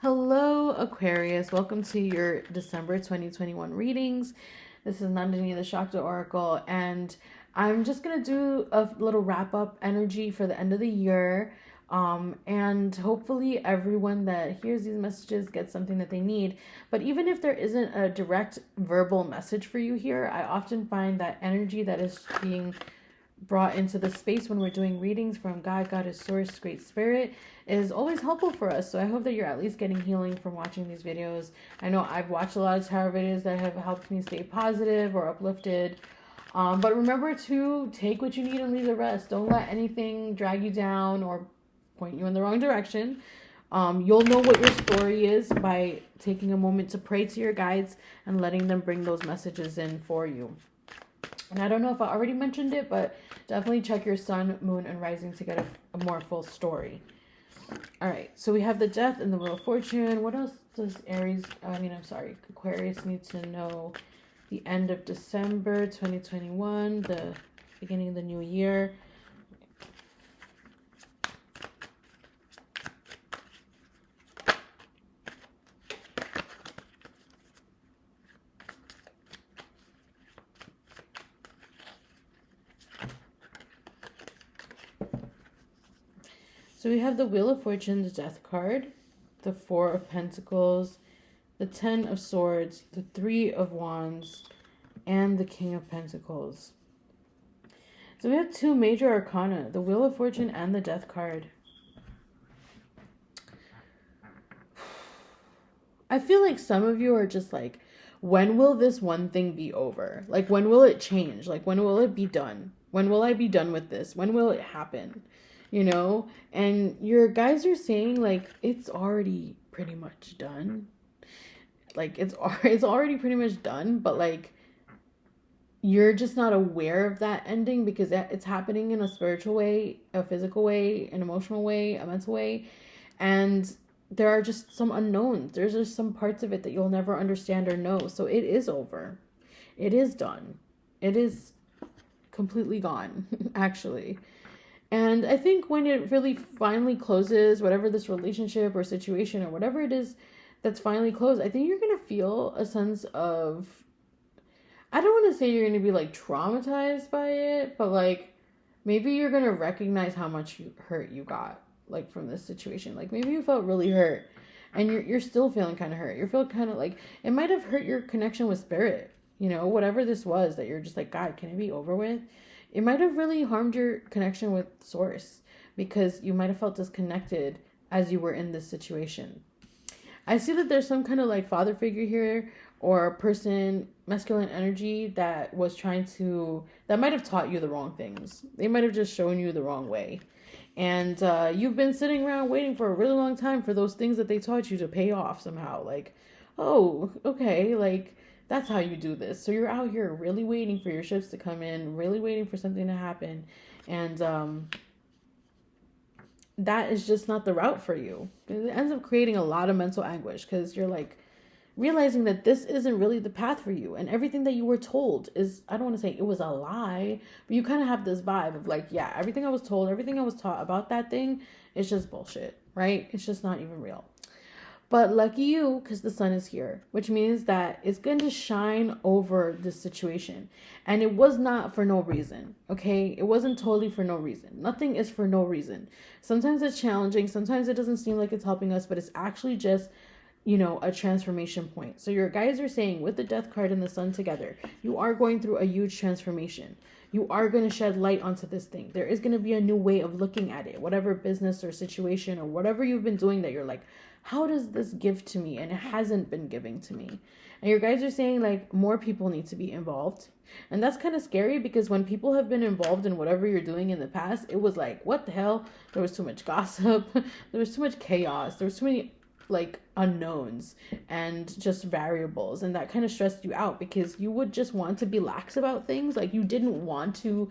Hello, Aquarius. Welcome to your December 2021 readings. This is Nandini, the Shakta Oracle, and I'm just going to do a little wrap-up energy for the end of the year. And hopefully everyone that hears these messages gets something that they need. But even if there isn't a direct verbal message for you here, I often find that energy that is being brought into the space when we're doing readings from God, Goddess, Source, Great Spirit is always helpful for us. So I hope that you're at least getting healing from watching these videos. I know I've watched a lot of tarot videos that have helped me stay positive or uplifted. But remember to take what you need and leave the rest. Don't let anything drag you down or point you in the wrong direction. You'll know what your story is by taking a moment to pray to your guides and letting them bring those messages in for you. And I don't know if I already mentioned it, but definitely check your sun, moon, and rising to get a more full story. All right, so we have the Death and the Wheel of Fortune. What else does Aquarius need to know? The end of December 2021, the beginning of the new year. So we have the Wheel of Fortune, the Death card, the Four of Pentacles, the Ten of Swords, the Three of Wands, and the King of Pentacles. So we have two major arcana, the Wheel of Fortune and the Death card. I feel like some of you are just like, when will this one thing be over? Like, when will it change? Like, when will it be done? When will I be done with this? When will it happen? You know, and your guys are saying like it's already pretty much done. Like it's already pretty much done, but like you're just not aware of that ending because it's happening in a spiritual way, a physical way, an emotional way, a mental way, and there are just some unknowns. There's just some parts of it that you'll never understand or know. So it is over. It is done. It is completely gone, actually. And I think when it really finally closes, whatever this relationship or situation or whatever it is that's finally closed, I think you're going to feel a sense of, I don't want to say you're going to be like traumatized by it, but like maybe you're going to recognize how much hurt you got like from this situation. Like maybe you felt really hurt and you're still feeling kind of hurt. You're feeling kind of like it might have hurt your connection with spirit, you know, whatever this was that you're just like, God, can it be over with? It might have really harmed your connection with Source because you might have felt disconnected as you were in this situation. I see that there's some kind of like father figure here or person, masculine energy that was that might have taught you the wrong things. They might have just shown you the wrong way. And you've been sitting around waiting for a really long time for those things that they taught you to pay off somehow. Like, oh, okay, like that's how you do this. So you're out here really waiting for your ships to come in, really waiting for something to happen. And that is just not the route for you. It ends up creating a lot of mental anguish because you're like realizing that this isn't really the path for you. And everything that you were told is, I don't want to say it was a lie, but you kind of have this vibe of like, yeah, everything I was told, everything I was taught about that thing is just bullshit, right? It's just not even real. But lucky you, because the sun is here, which means that it's going to shine over this situation. And it was not for no reason, okay? It wasn't totally for no reason. Nothing is for no reason. Sometimes it's challenging. Sometimes it doesn't seem like it's helping us, but it's actually just, you know, a transformation point. So your guys are saying with the Death card and the sun together, you are going through a huge transformation. You are going to shed light onto this thing. There is going to be a new way of looking at it, whatever business or situation or whatever you've been doing that you're like, how does this give to me? And it hasn't been giving to me. And your guys are saying like more people need to be involved. And that's kind of scary because when people have been involved in whatever you're doing in the past, it was like, what the hell? There was too much gossip. There was too much chaos. There was too many like unknowns and just variables. And that kind of stressed you out because you would just want to be lax about things. Like you didn't want to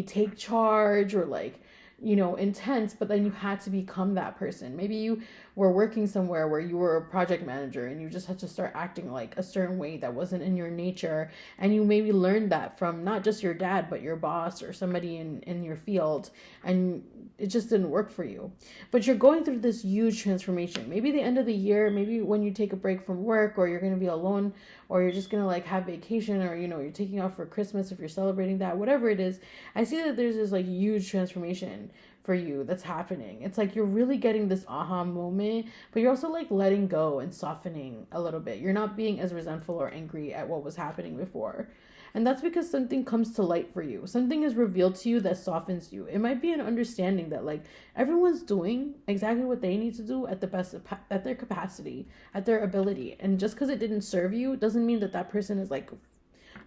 take charge or like, you know, intense, but then you had to become that person. Maybe you were working somewhere where you were a project manager and you just had to start acting like a certain way that wasn't in your nature, and you maybe learned that from not just your dad but your boss or somebody in your field, and it just didn't work for you. But you're going through this huge transformation. Maybe the end of the year, maybe when you take a break from work, or you're going to be alone, or you're just going to like have vacation, or you're taking off for Christmas if you're celebrating that, whatever it is. I see that there's this like huge transformation for you that's happening. It's like you're really getting this aha moment, but you're also like letting go and softening a little bit. You're not being as resentful or angry at what was happening before. And that's because something comes to light for you. Something is revealed to you that softens you. It might be an understanding that like everyone's doing exactly what they need to do at the best, at their capacity, at their ability. And just because it didn't serve you doesn't mean that that person is like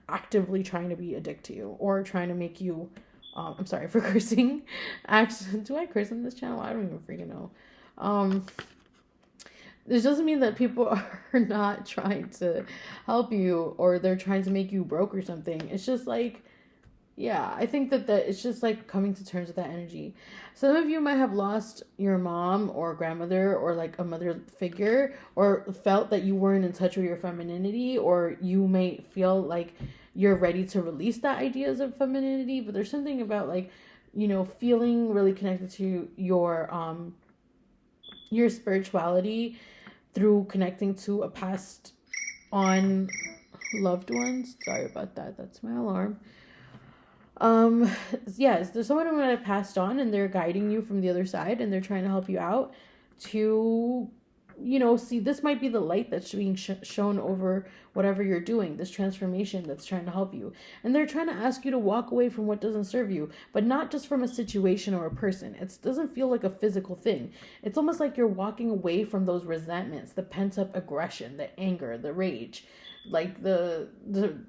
actively trying to be a dick to you or trying to make you, I'm sorry for cursing. Actually, do I curse on this channel? I don't even freaking know. This doesn't mean that people are not trying to help you or they're trying to make you broke or something. It's just like, yeah, I think that it's just like coming to terms with that energy. Some of you might have lost your mom or grandmother or like a mother figure, or felt that you weren't in touch with your femininity, or you may feel like you're ready to release that ideas of femininity. But there's something about like, feeling really connected to your spirituality through connecting to a past on loved ones. Sorry about that. That's my alarm. Yes, there's someone who might have passed on and they're guiding you from the other side, and they're trying to help you out to, see, this might be the light that's being shown over whatever you're doing, this transformation that's trying to help you. And they're trying to ask you to walk away from what doesn't serve you, but not just from a situation or a person. It doesn't feel like a physical thing. It's almost like you're walking away from those resentments, the pent-up aggression, the anger, the rage, like the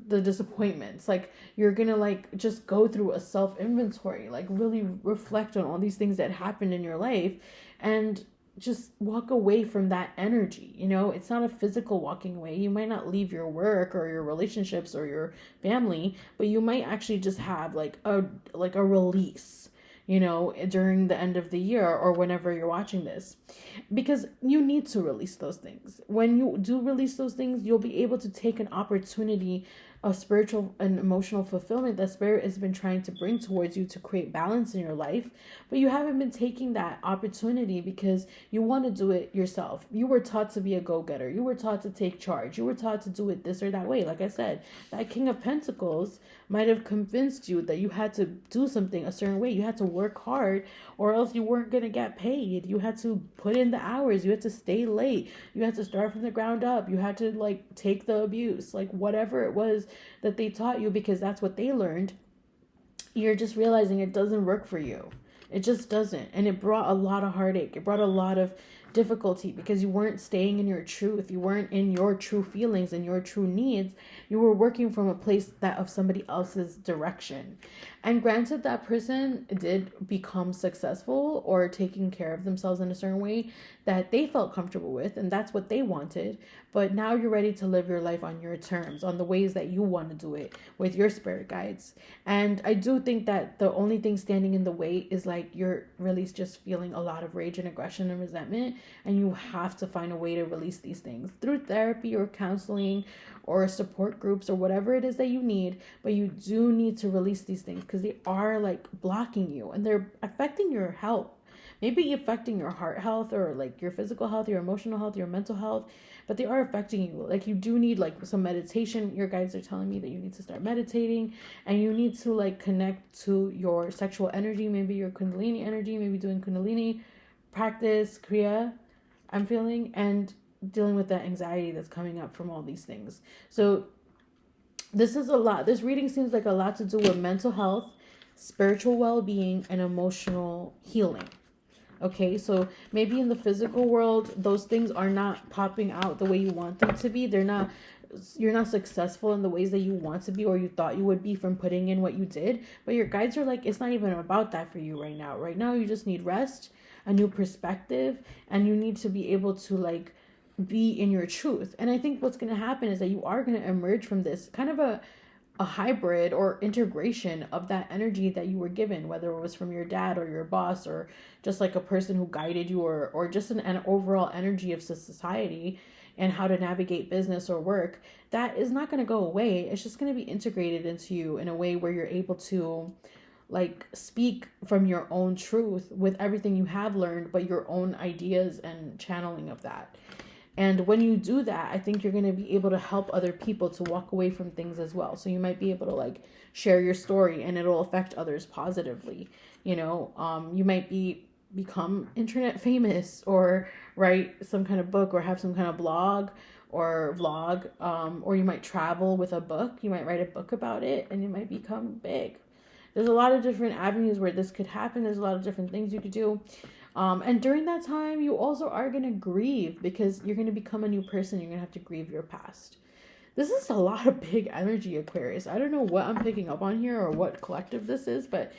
disappointments. Like you're gonna like just go through a self-inventory, like really reflect on all these things that happened in your life, and just walk away from that energy. It's not a physical walking away. You might not leave your work or your relationships or your family, but you might actually just have like a release, during the end of the year or whenever you're watching this, because you need to release those things. When you do release those things, you'll be able to take an opportunity of spiritual and emotional fulfillment that spirit has been trying to bring towards you to create balance in your life, but you haven't been taking that opportunity because you want to do it yourself. You were taught to be a go-getter. You were taught to take charge. You were taught to do it this or that way. Like I said, that King of Pentacles might have convinced you that you had to do something a certain way. You had to work hard or else you weren't going to get paid. You had to put in the hours. You had to stay late. You had to start from the ground up. You had to like take the abuse, like whatever it was that they taught you, because that's what they learned. You're just realizing it doesn't work for you. It just doesn't. And it brought a lot of heartache. It brought a lot of difficulty because you weren't staying in your truth. You weren't in your true feelings and your true needs. You were working from a place that of somebody else's direction. And granted, that person did become successful or taking care of themselves in a certain way that they felt comfortable with, and that's what they wanted. But now you're ready to live your life on your terms, on the ways that you want to do it with your spirit guides. And I do think that the only thing standing in the way is like you're really just feeling a lot of rage and aggression and resentment, and you have to find a way to release these things through therapy or counseling or support groups or whatever it is that you need. But you do need to release these things because they are like blocking you and they're affecting your health. Maybe affecting your heart health or like your physical health, your emotional health, your mental health, but they are affecting you. Like you do need like some meditation. Your guides are telling me that you need to start meditating, and you need to like connect to your sexual energy, maybe your Kundalini energy, maybe doing Kundalini practice, Kriya, I'm feeling, and dealing with that anxiety that's coming up from all these things. So this is a lot. This reading seems like a lot to do with mental health, spiritual well-being, and emotional healing. Okay, so maybe in the physical world, those things are not popping out the way you want them to be. You're not successful in the ways that you want to be or you thought you would be from putting in what you did. But your guides are like, it's not even about that for you right now. Right now, you just need rest, a new perspective, and you need to be able to like be in your truth. And I think what's going to happen is that you are going to emerge from this kind of a hybrid or integration of that energy that you were given, whether it was from your dad or your boss or just like a person who guided you, or just an overall energy of society and how to navigate business or work. That is not going to go away. It's just going to be integrated into you in a way where you're able to like speak from your own truth with everything you have learned, but your own ideas and channeling of that. And when you do that, I think you're going to be able to help other people to walk away from things as well. So you might be able to like share your story and it'll affect others positively. You know, you might become internet famous or write some kind of book or have some kind of blog or vlog, or you might travel with a book. You might write a book about it and you might become big. There's a lot of different avenues where this could happen. There's a lot of different things you could do. And during that time, you also are going to grieve because you're going to become a new person. You're going to have to grieve your past. This is a lot of big energy, Aquarius. I don't know what I'm picking up on here or what collective this is, but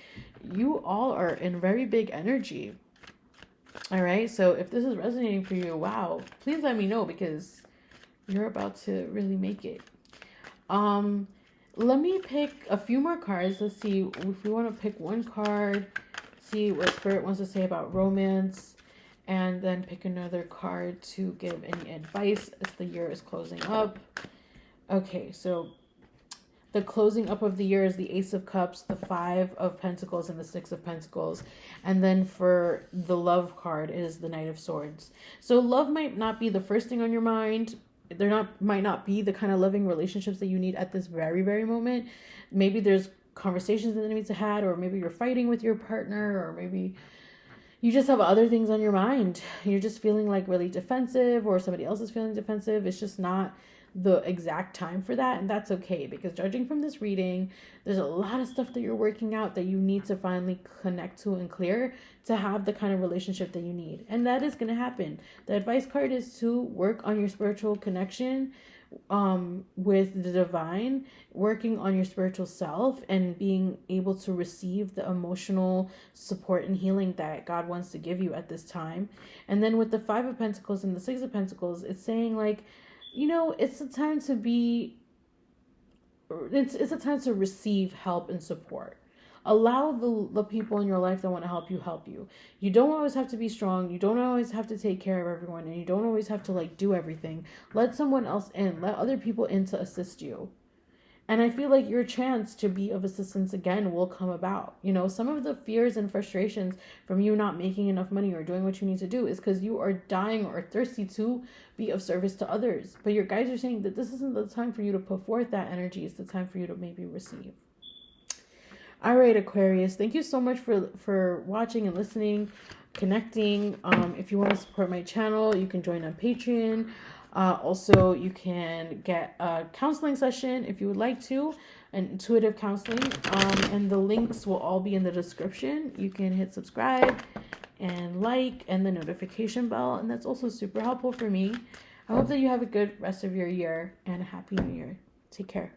you all are in very big energy. All right. So if this is resonating for you, wow, please let me know because you're about to really make it. Let me pick a few more cards. Let's see if we want to pick one card. See what Spirit wants to say about romance, and then pick another card to give any advice as the year is closing up. Okay, so the closing up of the year is the Ace of Cups, the Five of Pentacles, and the Six of Pentacles. And then for the love card is the Knight of Swords. So love might not be the first thing on your mind. Might not be the kind of loving relationships that you need at this very, very moment. Maybe there's conversations that need to had, or maybe you're fighting with your partner, or maybe you just have other things on your mind. You're just feeling like really defensive, or somebody else is feeling defensive. It's just not the exact time for that, and that's okay, because judging from this reading, there's a lot of stuff that you're working out that you need to finally connect to and clear to have the kind of relationship that you need, and that is going to happen. The advice card is to work on your spiritual connection with the divine, working on your spiritual self, and being able to receive the emotional support and healing that God wants to give you at this time. And then with the Five of Pentacles and the Six of Pentacles, it's saying like, you know, it's a time to it's a time to receive help and support. Allow the people in your life that want to help you. You don't always have to be strong. You don't always have to take care of everyone, and you don't always have to like do everything. Let someone else in. Let other people in to assist you. And I feel like your chance to be of assistance again will come about. You know, some of the fears and frustrations from you not making enough money or doing what you need to do is because you are dying or thirsty to be of service to others. But your guides are saying that this isn't the time for you to put forth that energy. It's the time for you to maybe receive. All right, Aquarius, thank you so much for watching and listening, connecting. If you want to support my channel, you can join on Patreon. Also, you can get a counseling session if you would like to, an intuitive counseling. And the links will all be in the description. You can hit subscribe and like and the notification bell, and that's also super helpful for me. I hope that you have a good rest of your year and a happy new year. Take care.